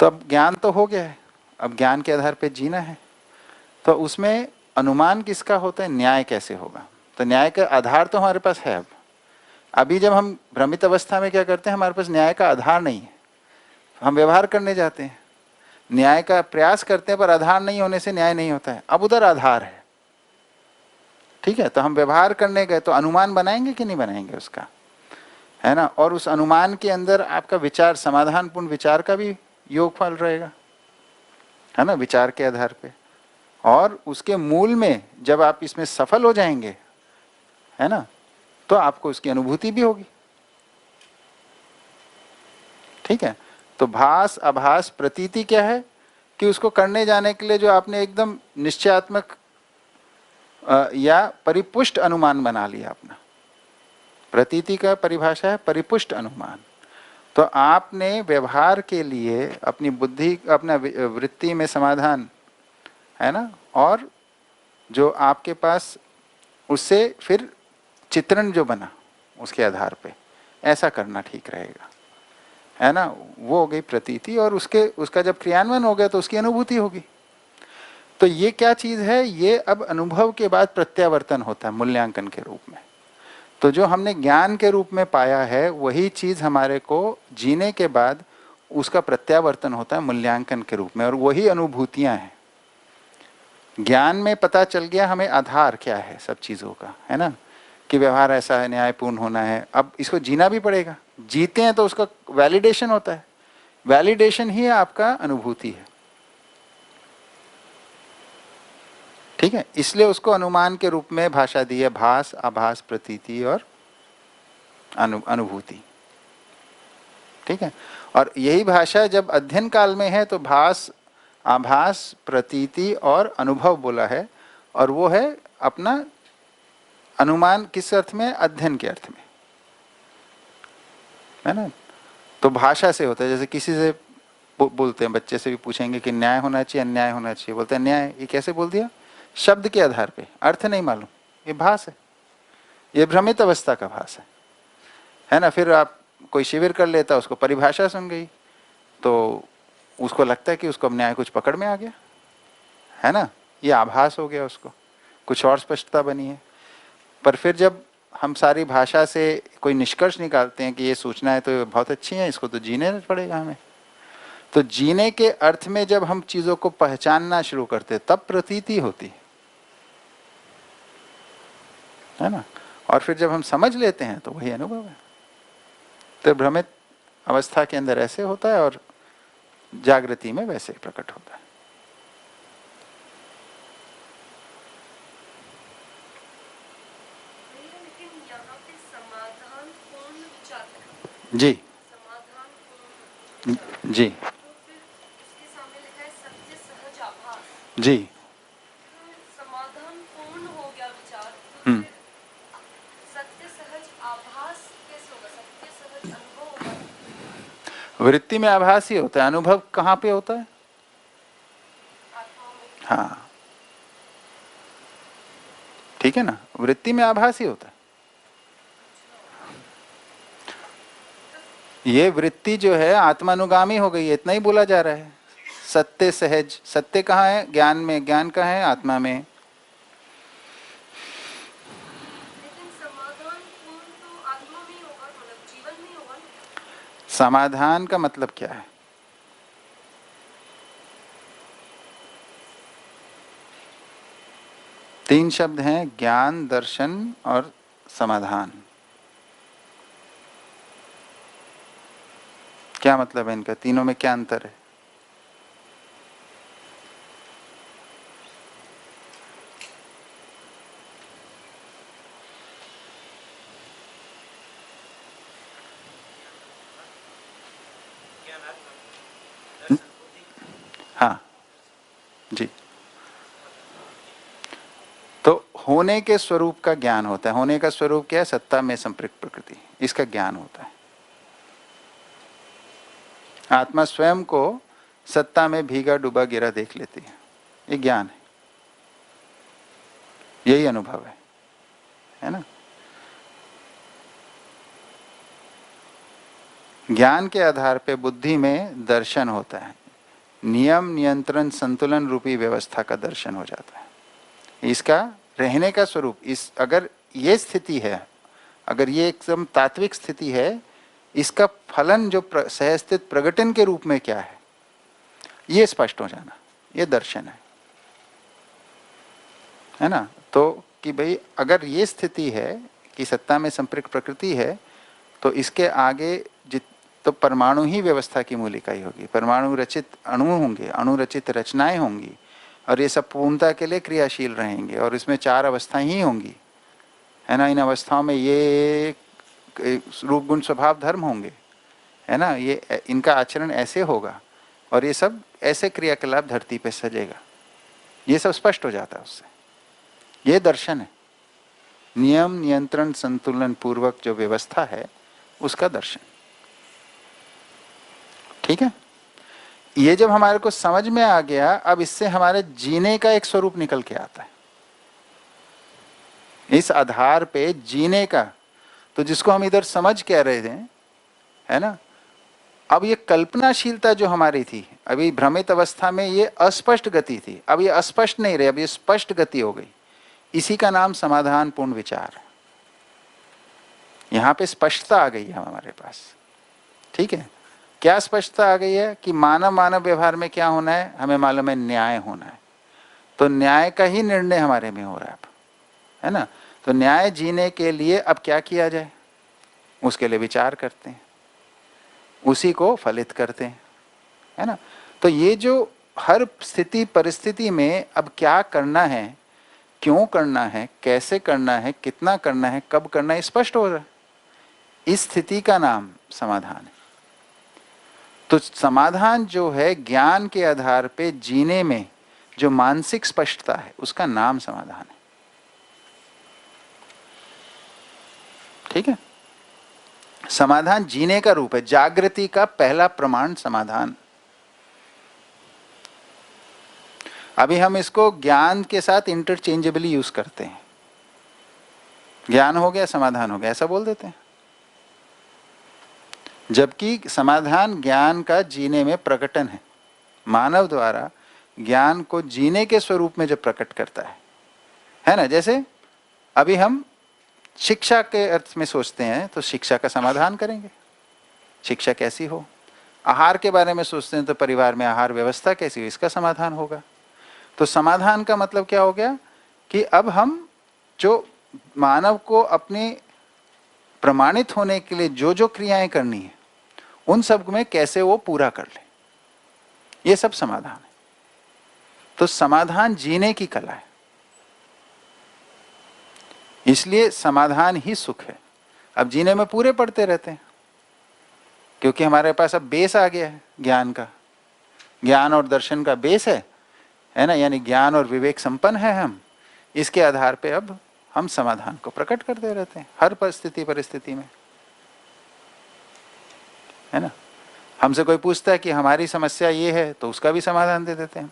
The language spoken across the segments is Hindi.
तो अब ज्ञान तो हो गया है, अब ज्ञान के आधार पे जीना है। तो उसमें अनुमान किसका होता है, न्याय कैसे होगा। तो न्याय का आधार तो हमारे पास है। अब अभी जब हम भ्रमित अवस्था में क्या करते हैं, हमारे पास न्याय का आधार नहीं है, हम व्यवहार करने जाते हैं, न्याय का प्रयास करते हैं, पर आधार नहीं होने से न्याय नहीं होता है। अब उधर आधार है, ठीक है, तो हम व्यवहार करने गए तो अनुमान बनाएंगे कि नहीं बनाएंगे उसका, है ना। और उस अनुमान के अंदर आपका विचार, समाधानपूर्ण विचार का भी योगफल रहेगा, है ना, विचार के आधार पे। और उसके मूल में जब आप इसमें सफल हो जाएंगे, है ना, तो आपको उसकी अनुभूति भी होगी, ठीक है। तो भास आभास प्रतीति क्या है कि उसको करने जाने के लिए जो आपने एकदम निश्चयात्मक या परिपुष्ट अनुमान बना लिया अपना। प्रतीति का परिभाषा है परिपुष्ट अनुमान। तो आपने व्यवहार के लिए अपनी बुद्धि, अपना वृत्ति में समाधान, है ना, और जो आपके पास उससे फिर चित्रण जो बना उसके आधार पे ऐसा करना ठीक रहेगा, है ना। वो हो गई प्रतीति, और उसका जब क्रियान्वयन हो गया तो उसकी अनुभूति होगी। तो ये क्या चीज है, ये अब अनुभव के बाद प्रत्यावर्तन होता है मूल्यांकन के रूप में। तो जो हमने ज्ञान के रूप में पाया है वही चीज हमारे को जीने के बाद उसका प्रत्यावर्तन होता है मूल्यांकन के रूप में, और वही अनुभूतियां हैं। ज्ञान में पता चल गया हमें आधार क्या है सब चीजों का, है ना, कि व्यवहार ऐसा है, न्यायपूर्ण होना है। अब इसको जीना भी पड़ेगा, जीते हैं तो उसका वैलिडेशन होता है, वैलिडेशन ही आपका अनुभूति है, ठीक है। इसलिए उसको अनुमान के रूप में भाषा दी है, भास आभास प्रतीति और अनुभूति, ठीक है। और यही भाषा जब अध्ययन काल में है तो भास आभास प्रतीति और अनुभव बोला है, और वो है अपना अनुमान किस अर्थ में, अध्ययन के अर्थ में, है ना। तो भाषा से होता है, जैसे किसी से बोलते हैं, बच्चे से भी पूछेंगे कि न्याय होना चाहिए अन्याय होना चाहिए, बोलते हैं न्याय। ये कैसे बोल दिया, शब्द के आधार पे, अर्थ नहीं मालूम, ये भास है, ये भ्रमित अवस्था का भास है ना। फिर आप कोई शिविर कर लेता, उसको परिभाषा सुन गई तो उसको लगता है कि उसको अब न्याय कुछ पकड़ में आ गया, है ना, ये आभास हो गया, उसको कुछ और स्पष्टता बनी है। पर फिर जब हम सारी भाषा से कोई निष्कर्ष निकालते हैं कि ये सूचना है तो बहुत अच्छी है, इसको तो जीने पड़ेगा हमें। तो जीने के अर्थ में जब हम चीजों को पहचानना शुरू करते तब प्रतीति होती है ना। और फिर जब हम समझ लेते हैं तो वही अनुभव है। तो भ्रमित अवस्था के अंदर ऐसे होता है और जागृति में वैसे प्रकट होता है। जी जी जी समाधान पूर्ण हो गया विचार, सत्य सहज आभास कैसे होगा, सत्य सहज अनुभव होगा। वृत्ति में आभास ही होता है, अनुभव कहाँ पे होता है, हाँ ठीक है ना, वृत्ति में आभास ही होता है। ये वृत्ति जो है आत्मानुगामी हो गई है, इतना ही बोला जा रहा है। सत्य सहज, सत्य कहाँ है, ज्ञान में, ज्ञान कहाँ है, आत्मा में। लेकिन समाधान पूर्ण तो आत्मा में ही होगा, मतलब जीवन में ही होगा। समाधान का मतलब क्या है, तीन शब्द हैं, ज्ञान, दर्शन और समाधान। क्या मतलब है इनका, तीनों में क्या अंतर है। हाँ जी, तो होने के स्वरूप का ज्ञान होता है। होने का स्वरूप क्या है, सत्ता में संपृक्त प्रकृति, इसका ज्ञान होता है। आत्मा स्वयं को सत्ता में भीगा डूबा गिरा देख लेती है, ये ज्ञान है, यही अनुभव है ना। ज्ञान के आधार पे बुद्धि में दर्शन होता है, नियम नियंत्रण संतुलन रूपी व्यवस्था का दर्शन हो जाता है। इसका रहने का स्वरूप, इस अगर ये स्थिति है, अगर ये एकदम तात्विक स्थिति है, इसका फलन जो सहस्थित प्रगटन के रूप में क्या है, ये स्पष्ट हो जाना, ये दर्शन है ना। तो कि भाई अगर ये स्थिति है कि सत्ता में संपृक्त प्रकृति है, तो इसके आगे तो परमाणु ही व्यवस्था की मूल इकाई होगी, परमाणु रचित अणु होंगे, अणु रचित रचनाएं होंगी, और ये सब पूर्णता के लिए क्रियाशील रहेंगे, और इसमें 4 अवस्थाएं ही होंगी, है ना। इन अवस्थाओं में ये रूप गुण स्वभाव धर्म होंगे, है ना, ये इनका आचरण ऐसे होगा, और ये सब ऐसे क्रियाकलाप धरती पे सजेगा, ये सब स्पष्ट हो जाता है उससे। ये दर्शन है, नियम नियंत्रण संतुलन पूर्वक जो व्यवस्था है उसका दर्शन। ठीक है, ये जब हमारे को समझ में आ गया, अब इससे हमारे जीने का एक स्वरूप निकल के आता है, इस आधार पे जीने का। तो जिसको हम इधर समझ कह रहे थे, है ना, अब ये कल्पनाशीलता जो हमारी थी, अभी भ्रमित अवस्था में ये अस्पष्ट गति थी, अब ये अस्पष्ट नहीं रही, अब ये स्पष्ट गति हो गई। इसी का नाम समाधान पूर्ण विचार है। यहां पे स्पष्टता आ गई है हमारे पास। ठीक है, क्या स्पष्टता आ गई है कि मानव व्यवहार में क्या होना है, हमें मालूम है न्याय होना है, तो न्याय का ही निर्णय हमारे में हो रहा है अब, है ना। तो न्याय जीने के लिए अब क्या किया जाए, उसके लिए विचार करते हैं, उसी को फलित करते हैं, है ना। तो ये जो हर स्थिति परिस्थिति में अब क्या करना है, क्यों करना है, कैसे करना है, कितना करना है, कब करना है, स्पष्ट हो रहा है। इस स्थिति का नाम समाधान है। तो समाधान जो है ज्ञान के आधार पे जीने में जो मानसिक स्पष्टता है, उसका नाम समाधान है। ठीक है, समाधान जीने का रूप है, जागृति का पहला प्रमाण समाधान। अभी हम इसको ज्ञान के साथ इंटरचेंजेबली यूज करते हैं, ज्ञान हो गया समाधान हो गया, ऐसा बोल देते हैं, जबकि समाधान ज्ञान का जीने में प्रकटन है, मानव द्वारा ज्ञान को जीने के स्वरूप में जब प्रकट करता है ना। जैसे अभी हम शिक्षा के अर्थ में सोचते हैं तो शिक्षा का समाधान करेंगे, शिक्षा कैसी हो। आहार के बारे में सोचते हैं तो परिवार में आहार व्यवस्था कैसी हो, इसका समाधान होगा। तो समाधान का मतलब क्या हो गया कि अब हम जो मानव को अपने प्रमाणित होने के लिए जो जो क्रियाएं करनी है, उन सब में कैसे वो पूरा कर ले, ये सब समाधान है। तो समाधान जीने की कला है, इसलिए समाधान ही सुख है। अब जीने में पूरे पड़ते रहते हैं, क्योंकि हमारे पास अब बेस आ गया है ज्ञान का, ज्ञान और दर्शन का बेस है ना, यानी ज्ञान और विवेक संपन्न है हम। इसके आधार पे अब हम समाधान को प्रकट करते रहते हैं हर परिस्थिति में, है ना। हमसे कोई पूछता है कि हमारी समस्या ये है, तो उसका भी समाधान दे देते हैं।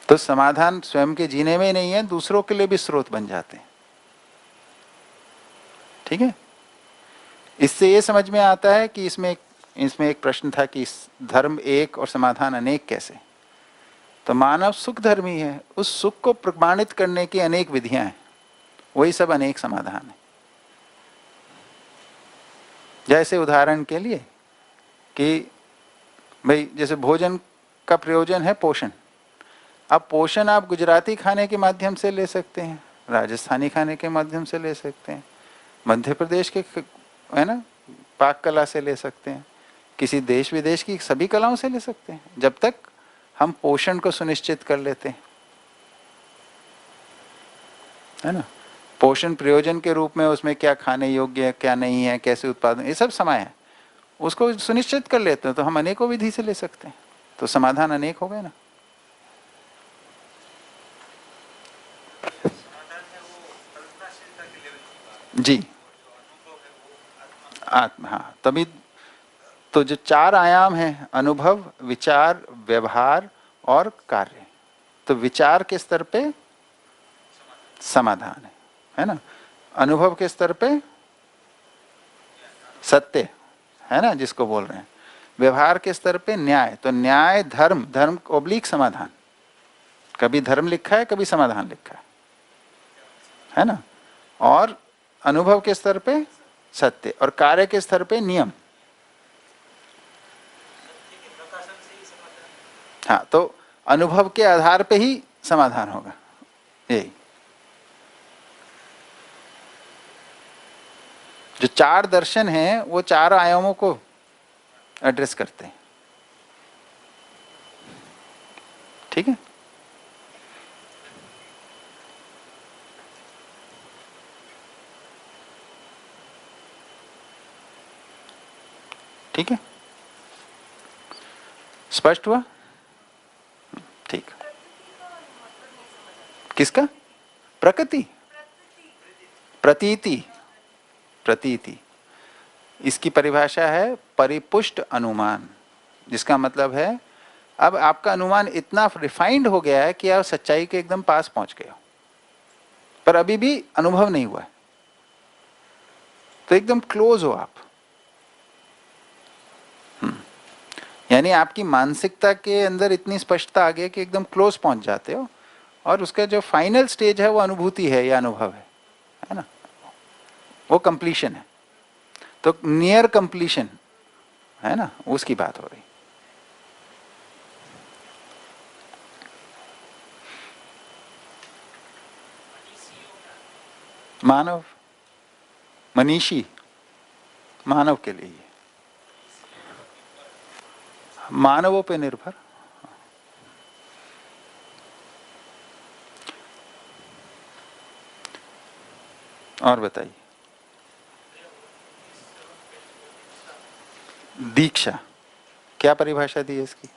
तो समाधान स्वयं के जीने में ही नहीं है, दूसरों के लिए भी स्रोत बन जाते हैं। ठीक है, इससे ये समझ में आता है कि इसमें एक प्रश्न था कि धर्म एक और समाधान अनेक कैसे। तो मानव सुख धर्मी है, उस सुख को प्रमाणित करने की अनेक विधियां हैं, वही सब अनेक समाधान है। जैसे उदाहरण के लिए कि भाई जैसे भोजन का प्रयोजन है पोषण। अब पोषण आप गुजराती खाने के माध्यम से ले सकते हैं, राजस्थानी खाने के माध्यम से ले सकते हैं, मध्य प्रदेश के, है ना, पाक कला से ले सकते हैं, किसी देश विदेश की सभी कलाओं से ले सकते हैं, जब तक हम पोषण को सुनिश्चित कर लेते हैं, है ना। पोषण प्रयोजन के रूप में उसमें क्या खाने योग्य है, क्या नहीं है, कैसे उत्पादन, ये सब समय है, उसको सुनिश्चित कर लेते हैं, तो हम अनेकों विधि से ले सकते हैं। तो समाधान अनेक हो गए ना। जी, आत्मा, हाँ, तभी तो जो 4 आयाम हैं, अनुभव, विचार, व्यवहार और कार्य, तो विचार के स्तर पे समाधान है ना। अनुभव के स्तर पे सत्य, है ना, जिसको बोल रहे हैं। व्यवहार के स्तर पे न्याय, तो न्याय धर्म, धर्म ओब्लिक समाधान, कभी धर्म लिखा है कभी समाधान लिखा है ना। और अनुभव के स्तर पे सत्य, और कार्य के स्तर पे नियम। हाँ, तो अनुभव के आधार पे ही समाधान होगा, यही। जो चार दर्शन हैं वो चार आयामों को एड्रेस करते हैं, ठीक है। ठीक है, स्पष्ट हुआ? ठीक। किसका? प्रकृति, प्रतीति, प्रतीति। इसकी परिभाषा है परिपुष्ट अनुमान, जिसका मतलब है अब आपका अनुमान इतना रिफाइंड हो गया है कि आप सच्चाई के एकदम पास पहुंच गए हो, पर अभी भी अनुभव नहीं हुआ है, तो एकदम क्लोज हो आप। यानी आपकी मानसिकता के अंदर इतनी स्पष्टता आ गई कि एकदम क्लोज पहुंच जाते हो, और उसका जो फाइनल स्टेज है वो अनुभूति है या अनुभव है ना, वो कंप्लीशन है। तो नियर कंप्लीशन है ना, उसकी बात हो रही। मानव, मनीषी, मानव के लिए, मानवों पे निर्भर। और बताइए, दीक्षा क्या परिभाषा दी है इसकी?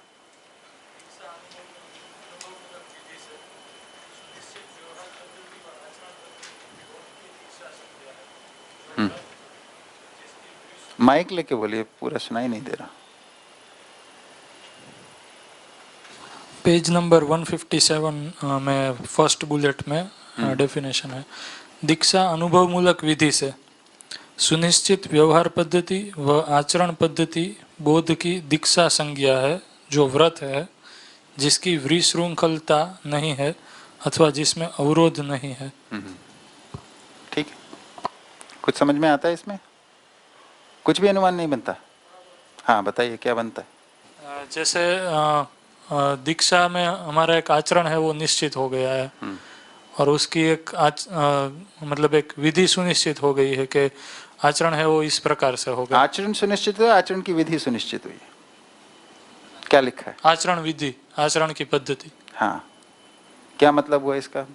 माइक लेके बोलिए, पूरा सुनाई नहीं दे रहा। पेज नंबर 157 में फर्स्ट बुलेट में डेफिनेशन है, दीक्षा अनुभव मूलक विधि से सुनिश्चित व्यवहार पद्धति व आचरण पद्धति बोध की दीक्षा संज्ञा है, जो व्रत है जिसकी विशृंखलता नहीं है अथवा जिसमें अवरोध नहीं है। ठीक है, कुछ समझ में आता है इसमें? कुछ भी अनुमान नहीं बनता? हाँ बताइए, क्या बनता है? जैसे दीक्षा में हमारा एक आचरण है वो निश्चित हो गया है, और उसकी एक मतलब एक विधि सुनिश्चित हो गई है कि आचरण है वो इस प्रकार से होगा। आचरण सुनिश्चित हुआ, आचरण की विधि सुनिश्चित हुई। क्या लिखा है? आचरण विधि, आचरण की पद्धति। हाँ, क्या मतलब हुआ इसका?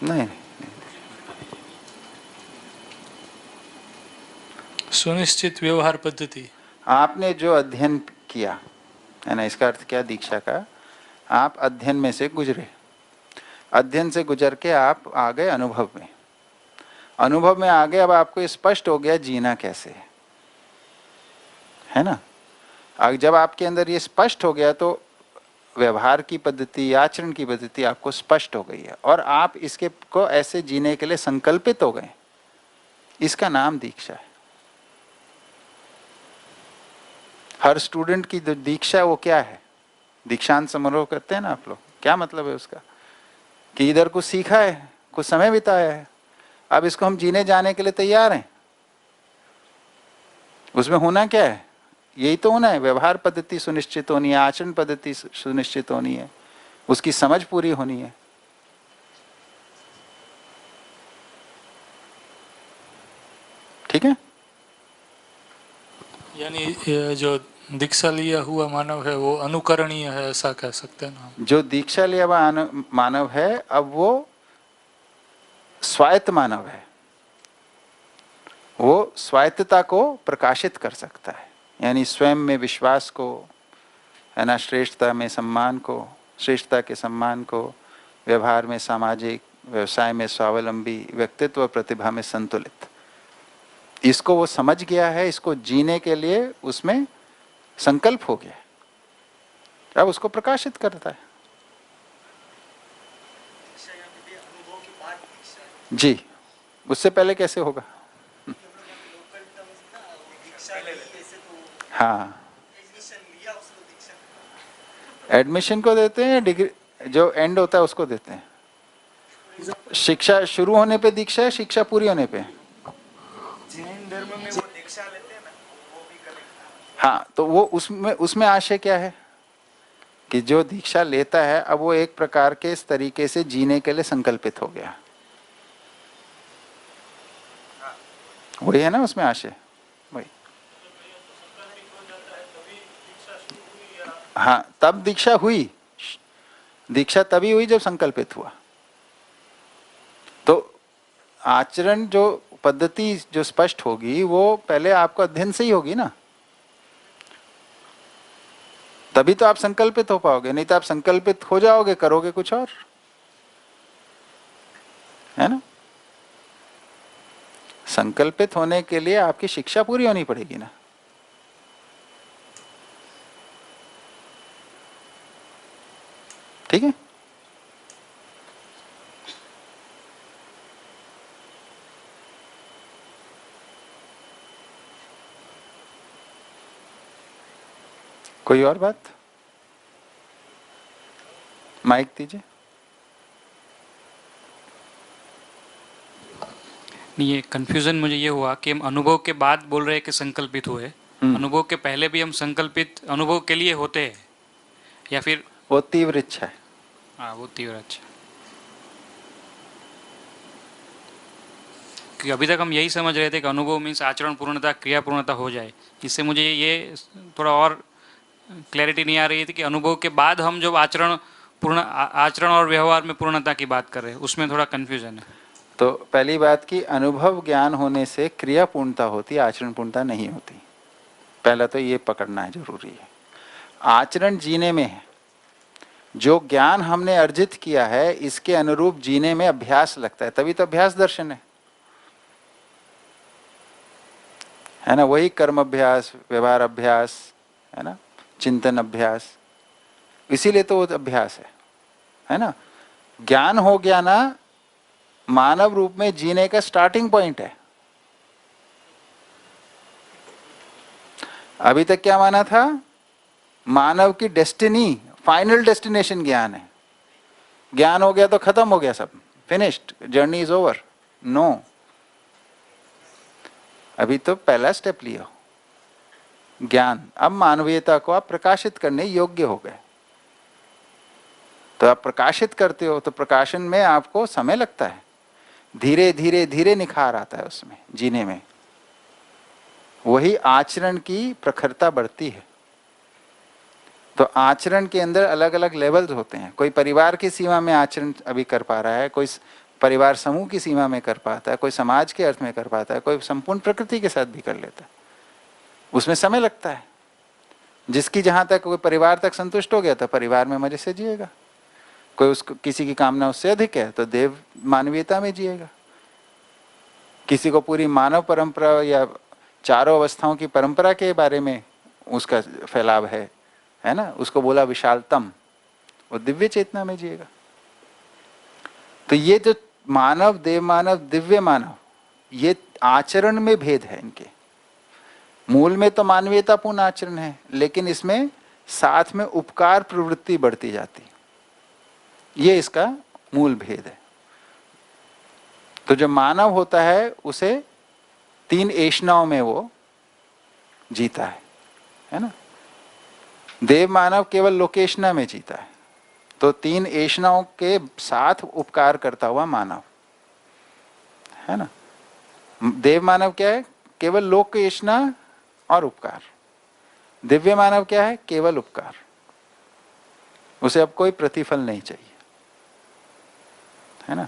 नहीं, सुनिश्चित व्यवहार पद्धति। आपने जो अध्ययन किया है ना, इसका अर्थ क्या दीक्षा का? आप अध्ययन में से गुजरे, अध्ययन से गुजर के आप आ गए अनुभव में, अनुभव में आ गए, अब आपको स्पष्ट हो गया जीना कैसे है ना। अब जब आपके अंदर ये स्पष्ट हो गया तो व्यवहार की पद्धति, आचरण की पद्धति आपको स्पष्ट हो गई है, और आप इसके को ऐसे जीने के लिए संकल्पित हो गए। इसका नाम दीक्षा है। हर स्टूडेंट की जो दीक्षा है वो क्या है? दीक्षांत समारोह करते हैं ना आप लोग, क्या मतलब है उसका? कि इधर कुछ सीखा है, कुछ समय बिताया है, अब इसको हम जीने जाने के लिए तैयार हैं। उसमें होना क्या है? यही तो होना है, व्यवहार पद्धति सुनिश्चित होनी है, आचरण पद्धति सुनिश्चित होनी है, उसकी समझ पूरी होनी है। ठीक है, यानी ये जो दीक्षा लिया हुआ मानव है वो अनुकरणीय है, ऐसा कह सकते हैं ना। जो दीक्षा लिया हुआ मानव है, अब वो स्वायत्त मानव है, वो स्वायत्तता को प्रकाशित कर सकता है, यानी स्वयं में विश्वास को, है ना, श्रेष्ठता में सम्मान को, श्रेष्ठता के सम्मान को, व्यवहार में सामाजिक, व्यवसाय में स्वावलंबी, व्यक्तित्व प्रतिभा में संतुलित, इसको वो समझ गया है, इसको जीने के लिए उसमें संकल्प हो गया, अब उसको प्रकाशित करता है। जी, उससे पहले कैसे होगा? हाँ, एडमिशन को देते हैं, डिग्री जो एंड होता है उसको देते हैं। शिक्षा शुरू होने पे दीक्षा है, शिक्षा पूरी होने पे? जैन धर्म में वो दीक्षा लेते हैं ना, वो भी करेक्ट। हाँ, तो वो उसमें आशय क्या है कि जो दीक्षा लेता है अब वो एक प्रकार के इस तरीके से जीने के लिए संकल्पित हो गया, वही है ना उसमें आशय, वही। हाँ, तब दीक्षा हुई, दीक्षा तभी हुई जब संकल्पित हुआ। तो आचरण जो पद्धति जो स्पष्ट होगी वो पहले आपको अध्ययन से ही होगी ना, तभी तो आप संकल्पित हो पाओगे, नहीं तो आप संकल्पित हो जाओगे करोगे कुछ और, है ना। संकल्पित होने के लिए आपकी शिक्षा पूरी होनी पड़ेगी ना। ठीक है, कोई और बात? माइक दीजिए। ये कंफ्यूजन मुझे ये हुआ कि हम अनुभव के बाद बोल रहे हैं कि संकल्पित हुए, अनुभव के पहले भी हम संकल्पित अनुभव के लिए होते हैं या फिर वो तीव्र इच्छा है। हाँ, वो तीव्र अच्छा। क्योंकि अभी तक हम यही समझ रहे थे कि अनुभव मीन्स आचरण पूर्णता, क्रिया पूर्णता हो जाए। इससे मुझे ये थोड़ा और क्लैरिटी नहीं आ रही थी कि अनुभव के बाद हम जो आचरण और व्यवहार में पूर्णता की बात कर रहे हैं, उसमें थोड़ा कन्फ्यूजन है। तो पहली बात की अनुभव ज्ञान होने से क्रिया पूर्णता होती, आचरण पूर्णता नहीं होती। पहला तो ये पकड़ना है, जरूरी है। आचरण जीने में है, जो ज्ञान हमने अर्जित किया है इसके अनुरूप जीने में अभ्यास लगता है, तभी तो अभ्यास दर्शन है ना। वही कर्म अभ्यास, व्यवहार अभ्यास, है ना, चिंतन अभ्यास, इसीलिए तो वो अभ्यास है ना। ज्ञान हो गया ना, मानव रूप में जीने का स्टार्टिंग पॉइंट है। अभी तक क्या माना था? मानव की डेस्टिनी, फाइनल डेस्टिनेशन ज्ञान है। ज्ञान हो गया तो खत्म हो गया, सब finished, journey is over. No, अभी तो पहला स्टेप लिया ज्ञान। अब मानवीयता को आप प्रकाशित करने योग्य हो गए। तो आप प्रकाशित करते हो तो प्रकाशन में आपको समय लगता है, धीरे धीरे धीरे निखार आता है उसमें जीने में। वही आचरण की प्रखरता बढ़ती है। तो आचरण के अंदर अलग अलग लेवल्स होते हैं। कोई परिवार की सीमा में आचरण अभी कर पा रहा है, कोई परिवार समूह की सीमा में कर पाता है, कोई समाज के अर्थ में कर पाता है, कोई संपूर्ण प्रकृति के साथ भी कर लेता है। उसमें समय लगता है। जिसकी जहां तक कोई परिवार तक संतुष्ट हो गया तो परिवार में मजे से जिएगा, कोई उसको किसी की कामना उससे अधिक है तो देव मानवीयता में जिएगा, किसी को पूरी मानव परंपरा या चारों अवस्थाओं की परंपरा के बारे में उसका फैलाव है ना, उसको बोला विशालतम, वो दिव्य चेतना में जिएगा। तो ये जो मानव, देव मानव, दिव्य मानव, ये आचरण में भेद है इनके। मूल में तो मानवीयतापूर्ण आचरण है, लेकिन इसमें साथ में उपकार प्रवृत्ति बढ़ती जाती, ये इसका मूल भेद है। तो जो मानव होता है उसे 3 ऐषणाओं में वो जीता है ना। देव मानव केवल लोकेशना में जीता है। तो 3 ऐषणाओं के साथ उपकार करता हुआ मानव है ना। देव मानव क्या है? केवल लोक ऐषणा और उपकार। दिव्य मानव क्या है? केवल उपकार, उसे अब कोई प्रतिफल नहीं चाहिए, है ना,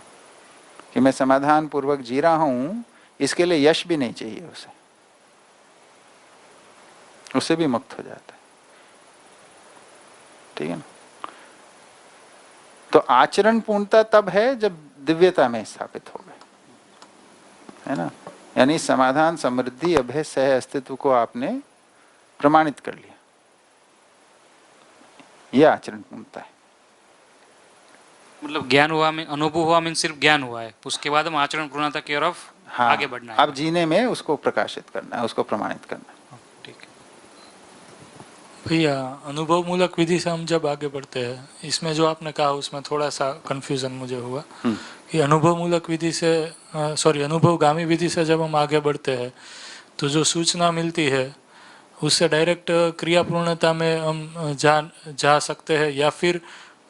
कि मैं समाधान पूर्वक जी रहा हूं, इसके लिए यश भी नहीं चाहिए उसे, उससे भी मुक्त हो जाता है। ठीक है ना। तो आचरण पूर्णता तब है जब दिव्यता में स्थापित हो गए, है ना। यानी समाधान, समृद्धि, अभय, सह अस्तित्व को आपने प्रमाणित कर लिया, यह आचरण पूर्णता है। मतलब ज्ञान हुआ में अनुभव हुआ में सिर्फ ज्ञान हुआ है, उसके बाद हम आचरण पूर्णता की तरफ हाँ, आगे बढ़ना है। अब जीने में उसको प्रकाशित करना है, उसको प्रमाणित करना है। ठीक है। भैया अनुभव मूलक विधि से हम जब आगे बढ़ते हैं, इसमें जो आपने कहा उसमें थोड़ा सा कंफ्यूजन मुझे हुआ कि अनुभव मूलक विधि से अनुभवगामी विधि से जब हम आगे बढ़ते हैं तो जो सूचना मिलती है उससे डायरेक्ट क्रिया पूर्णता में हम जा सकते हैं, या फिर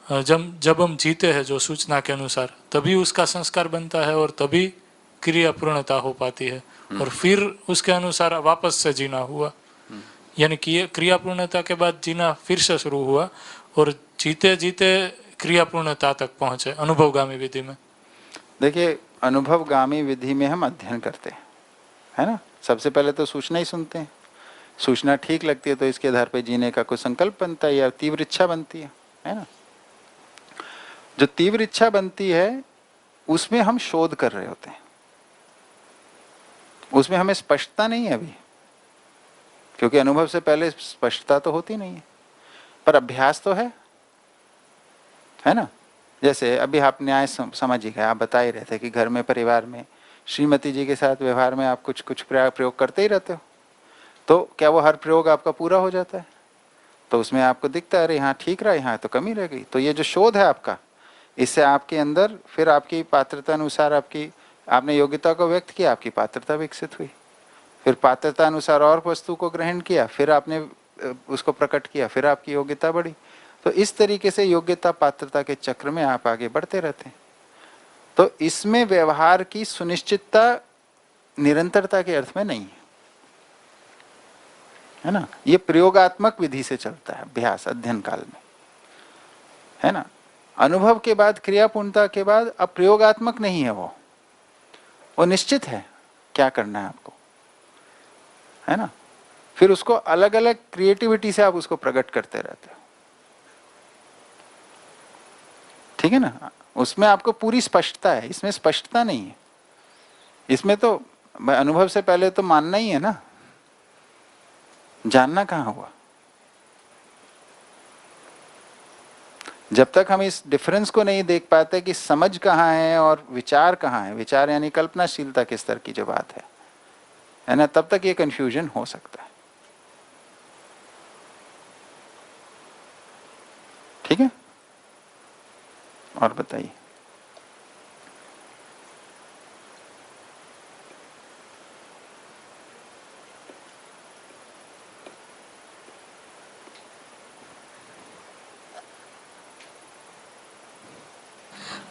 जब हम जीते हैं जो सूचना के अनुसार तभी उसका संस्कार बनता है और तभी क्रिया पूर्णता हो पाती है, और फिर उसके अनुसार वापस से जीना हुआ, यानी कि क्रिया पूर्णता के बाद जीना फिर से शुरू हुआ और जीते जीते क्रिया पूर्णता तक पहुंचे अनुभवगामी विधि में। देखिए, अनुभवगामी विधि में हम अध्ययन करते हैं, है ना। सबसे पहले तो सूचना ही सुनते हैं, सूचना ठीक लगती है तो इसके आधार पर जीने का कोई संकल्प बनता है या तीव्र इच्छा बनती है ना। जो तीव्र इच्छा बनती है उसमें हम शोध कर रहे होते हैं, उसमें हमें स्पष्टता नहीं है अभी, क्योंकि अनुभव से पहले स्पष्टता तो होती नहीं है, पर अभ्यास तो है ना। जैसे अभी आप न्याय सामाजिक है, आप बता ही रहे थे कि घर में परिवार में श्रीमती जी के साथ व्यवहार में आप कुछ प्रयोग करते ही रहते हो, तो क्या वो हर प्रयोग आपका पूरा हो जाता है? तो उसमें आपको दिखता है अरे यहाँ ठीक रहा, यहाँ तो कमी रह गई। तो ये जो शोध है आपका, इससे आपके अंदर फिर आपकी पात्रता अनुसार आपने योग्यता को व्यक्त किया, आपकी पात्रता विकसित हुई, फिर पात्रता अनुसार और वस्तु को ग्रहण किया, फिर आपने उसको प्रकट किया, फिर आपकी योग्यता बढ़ी। तो इस तरीके से योग्यता पात्रता के चक्र में आप आगे बढ़ते रहते हैं। तो इसमें व्यवहार की सुनिश्चितता निरंतरता के अर्थ में नहीं है ना। ये प्रयोगात्मक विधि से चलता है अभ्यास अध्ययन काल में, है ना। अनुभव के बाद क्रियापूर्णता के बाद अब प्रयोगात्मक नहीं है, वो निश्चित है क्या करना है आपको, है ना। फिर उसको अलग अलग क्रिएटिविटी से आप उसको प्रकट करते रहते हो, ठीक है ना। उसमें आपको पूरी स्पष्टता है, इसमें स्पष्टता नहीं है। इसमें तो अनुभव से पहले तो मानना ही है ना, जानना कहाँ हुआ। जब तक हम इस डिफरेंस को नहीं देख पाते कि समझ कहाँ है और विचार कहाँ है, विचार यानी कल्पनाशीलता के स्तर की जो बात है ना, तब तक ये कंफ्यूजन हो सकता है। ठीक है, और बताइए।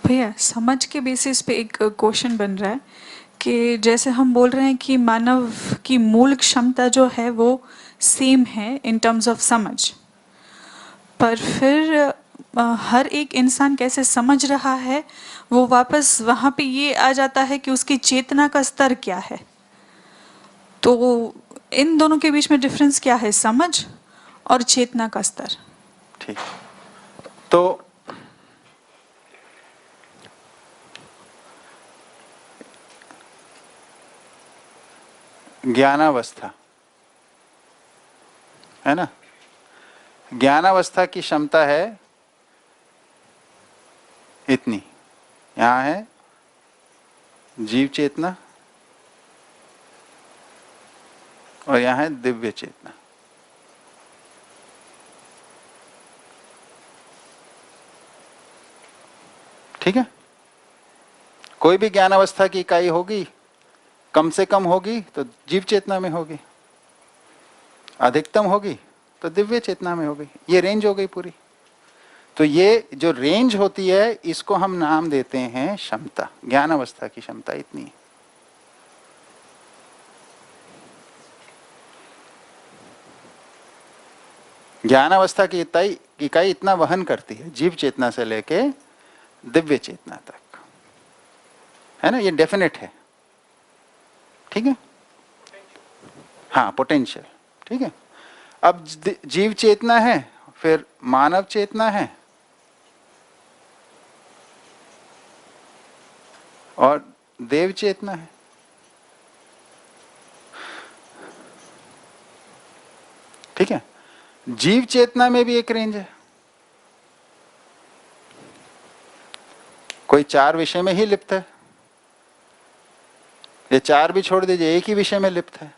भैया समझ के बेसिस पे एक क्वेश्चन बन रहा है कि जैसे हम बोल रहे हैं कि मानव की मूल क्षमता जो है वो सेम है इन टर्म्स ऑफ समझ, पर फिर हर एक इंसान कैसे समझ रहा है वो वापस वहाँ पे ये आ जाता है कि उसकी चेतना का स्तर क्या है। तो इन दोनों के बीच में डिफरेंस क्या है, समझ और चेतना का स्तर? ठीक, तो ज्ञानावस्था है ना, ज्ञानावस्था की क्षमता है इतनी, यहां है जीव चेतना और यहां है दिव्य चेतना। ठीक है, कोई भी ज्ञानावस्था की इकाई होगी, कम से कम होगी तो जीव चेतना में होगी, अधिकतम होगी तो दिव्य चेतना में होगी। ये रेंज हो गई पूरी। तो ये जो रेंज होती है इसको हम नाम देते हैं क्षमता। ज्ञान अवस्था की क्षमता इतनी है। ज्ञान अवस्था की इकाई इतना वहन करती है, जीव चेतना से लेके दिव्य चेतना तक, है ना। ये डेफिनेट है, ठीक है। हाँ, पोटेंशियल, ठीक है। अब जीव चेतना है, फिर मानव चेतना है और देव चेतना है। ठीक है, जीव चेतना में भी एक रेंज है। कोई 4 विषय में ही लिप्त है, ये चार भी छोड़ दीजिए, एक ही विषय में लिप्त है,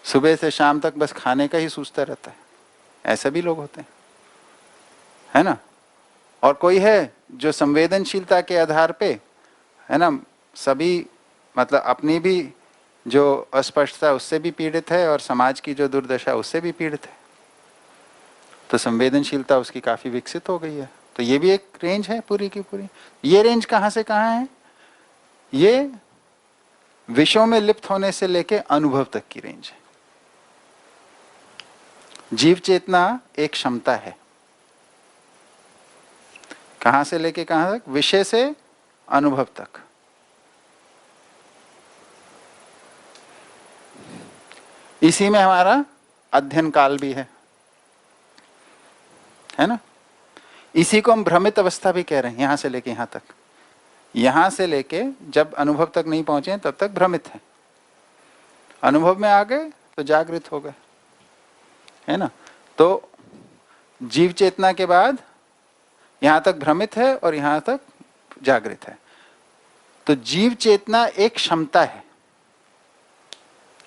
सुबह से शाम तक बस खाने का ही सोचता रहता है, ऐसे भी लोग होते हैं, है ना। और कोई है जो संवेदनशीलता के आधार पे, है ना, सभी मतलब अपनी भी जो अस्पष्टता उससे भी पीड़ित है और समाज की जो दुर्दशा उससे भी पीड़ित है, तो संवेदनशीलता उसकी काफी विकसित हो गई है। तो ये भी एक रेंज है पूरी की पूरी। ये रेंज कहाँ से कहाँ है? ये विषयों में लिप्त होने से लेके अनुभव तक की रेंज है। जीव चेतना एक क्षमता है, कहां से लेके कहां तक? विषय से अनुभव तक। इसी में हमारा अध्ययन काल भी है ना। इसी को हम भ्रमित अवस्था भी कह रहे हैं, यहां से लेके यहां तक। यहां से लेके जब अनुभव तक नहीं पहुंचे तब तक भ्रमित है, अनुभव में आ गए तो जागृत हो गए, है ना। तो जीव चेतना के बाद यहां तक भ्रमित है और यहां तक जागृत है। तो जीव चेतना एक क्षमता है।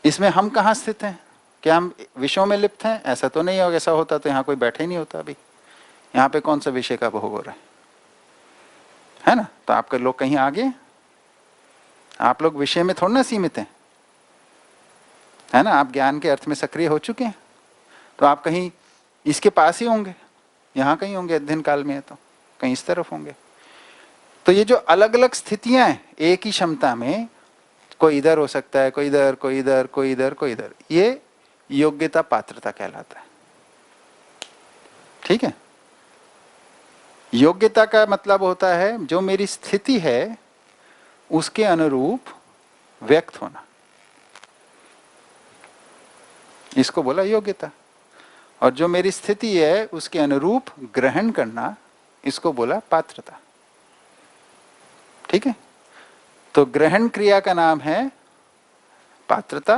इसमें हम कहां स्थित हैं? क्या हम विषयों में लिप्त हैं? ऐसा तो नहीं होगा, ऐसा होता तो यहां कोई बैठे ही नहीं होता। अभी यहां पे कौन सा विषय का भोग हो रहा है ना। तो आपके लोग कहीं आगे, आप लोग विषय में थोड़ा ना सीमित हैं, है ना। आप ज्ञान के अर्थ में सक्रिय हो चुके हैं, तो आप कहीं इसके पास ही होंगे, यहां कहीं होंगे, अध्ययन काल में है तो कहीं इस तरफ होंगे। तो ये जो अलग अलग स्थितियां हैं एक ही क्षमता में, कोई इधर हो सकता है, कोई इधर, कोई इधर, कोई इधर, कोई इधर, ये योग्यता पात्रता कहलाता है। ठीक है। योग्यता का मतलब होता है जो मेरी स्थिति है उसके अनुरूप व्यक्त होना, इसको बोला योग्यता। और जो मेरी स्थिति है उसके अनुरूप ग्रहण करना, इसको बोला पात्रता। ठीक है। तो ग्रहण क्रिया का नाम है पात्रता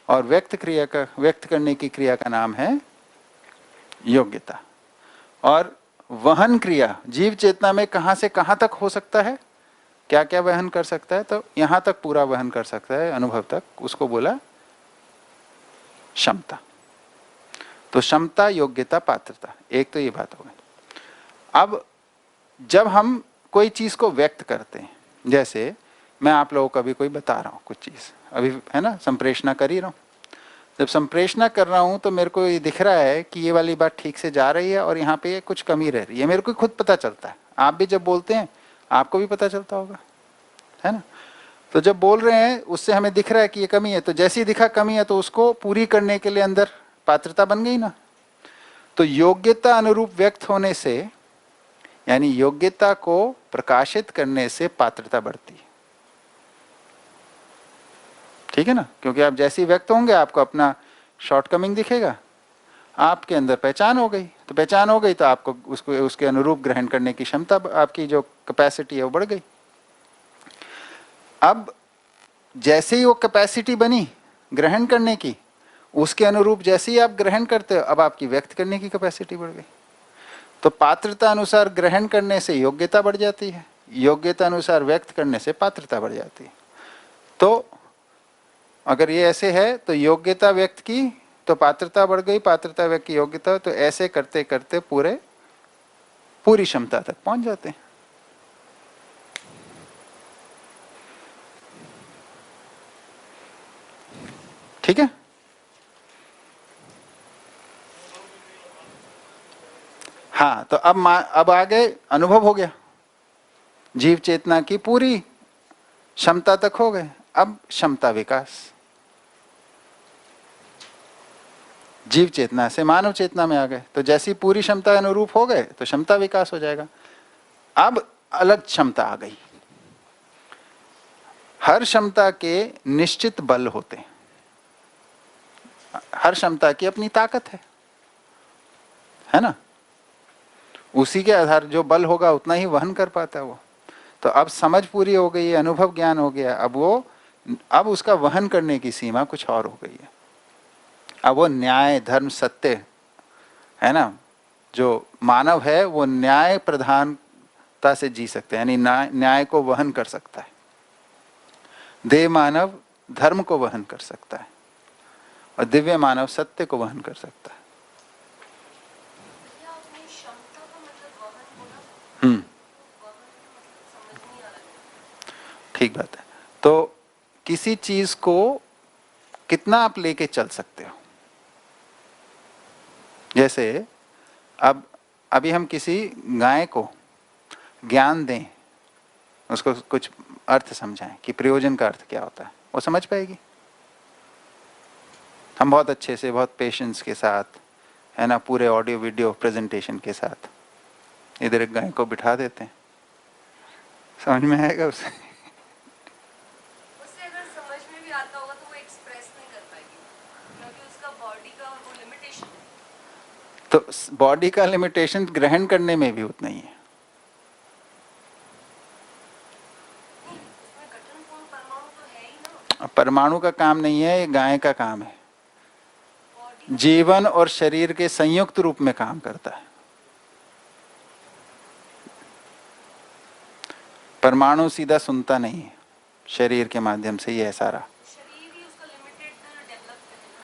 और व्यक्त करने की क्रिया का नाम है योग्यता। और वहन क्रिया जीव चेतना में कहां से कहां तक हो सकता है, क्या क्या वहन कर सकता है? तो यहां तक पूरा वहन कर सकता है, अनुभव तक, उसको बोला क्षमता। तो क्षमता, योग्यता, पात्रता, एक तो ये बात हो गई। अब जब हम कोई चीज को व्यक्त करते हैं, जैसे मैं आप लोगों को अभी कोई बता रहा हूं कुछ चीज, अभी है ना संप्रेषणा कर ही रहा हूं। जब संप्रेषणा कर रहा हूं तो मेरे को ये दिख रहा है कि ये वाली बात ठीक से जा रही है और यहाँ पे कुछ कमी रह रही है, मेरे को खुद पता चलता है। आप भी जब बोलते हैं आपको भी पता चलता होगा, है ना। तो जब बोल रहे हैं उससे हमें दिख रहा है कि ये कमी है, तो जैसे ही दिखा कमी है तो उसको पूरी करने के लिए अंदर पात्रता बन गई ना। तो योग्यता अनुरूप व्यक्त होने से, यानी योग्यता को प्रकाशित करने से पात्रता बढ़ती है। ठीक है ना। क्योंकि आप जैसे ही व्यक्त होंगे आपको अपना शॉर्टकमिंग दिखेगा, आपके अंदर पहचान हो गई। तो पहचान हो गई तो आपको उसको उसके अनुरूप ग्रहण करने की क्षमता, आपकी जो कैपेसिटी है वो बढ़ गई। अब जैसे ही वो कैपेसिटी बनी ग्रहण करने की, उसके अनुरूप जैसे ही आप ग्रहण करते हो, अब आपकी व्यक्त करने की कैपेसिटी बढ़ गई। तो पात्रता अनुसार ग्रहण करने से योग्यता बढ़ जाती है, योग्यता अनुसार व्यक्त करने से पात्रता बढ़ जाती है। तो अगर ये ऐसे है तो योग्यता व्यक्त की तो पात्रता बढ़ गई, पात्रता व्यक्त की योग्यता, तो ऐसे करते करते पूरी क्षमता तक पहुंच जाते हैं। ठीक है। हाँ, तो अब आगे अनुभव हो गया, जीव चेतना की पूरी क्षमता तक हो गए। अब क्षमता विकास, जीव चेतना से मानव चेतना में आ गए, तो जैसी पूरी क्षमता अनुरूप हो गए तो क्षमता विकास हो जाएगा। अब अलग क्षमता आ गई। हर क्षमता के निश्चित बल होते हैं, हर क्षमता की अपनी ताकत है ना। उसी के आधार जो बल होगा उतना ही वहन कर पाता है वो। तो अब समझ पूरी हो गई है, अनुभव ज्ञान हो गया, अब उसका वहन करने की सीमा कुछ और हो गई है। अब वो न्याय, धर्म, सत्य, है ना, जो मानव है वो न्याय प्रधानता से जी सकते हैं, यानी न्याय को वहन कर सकता है। देव मानव धर्म को वहन कर सकता है और दिव्य मानव सत्य को वहन कर सकता है। भैया अपनी क्षमता का मतलब वहन बोला, हम्म, वहन का मतलब समझ नहीं आ रहा। ठीक बात है। तो किसी चीज को कितना आप लेके चल सकते हो। जैसे अब अभी हम किसी गाय को ज्ञान दें, उसको कुछ अर्थ समझाएं कि प्रयोजन का अर्थ क्या होता है, वो समझ पाएगी। हम बहुत अच्छे से, बहुत पेशेंस के साथ, है ना, पूरे ऑडियो वीडियो प्रेजेंटेशन के साथ इधर एक गाय को बिठा देते हैं, समझ में आएगा उसे? उससे अगर समझ में भी आता होगा तो वो एक्सप्रेस नहीं कर पाएगी, क्योंकि उसका बॉडी का वो लिमिटेशन है। तो बॉडी का लिमिटेशन ग्रहण करने में भी उतना ही है। नहीं, उसमें गठनपूर्ण परमाणु तो है ही ना। परमाणु का काम नहीं है, ये गाय का काम है। बॉडी जीवन और शरीर के संयुक्त रूप में काम करता है। परमाणु सीधा सुनता नहीं है, शरीर के माध्यम से ही है सारा।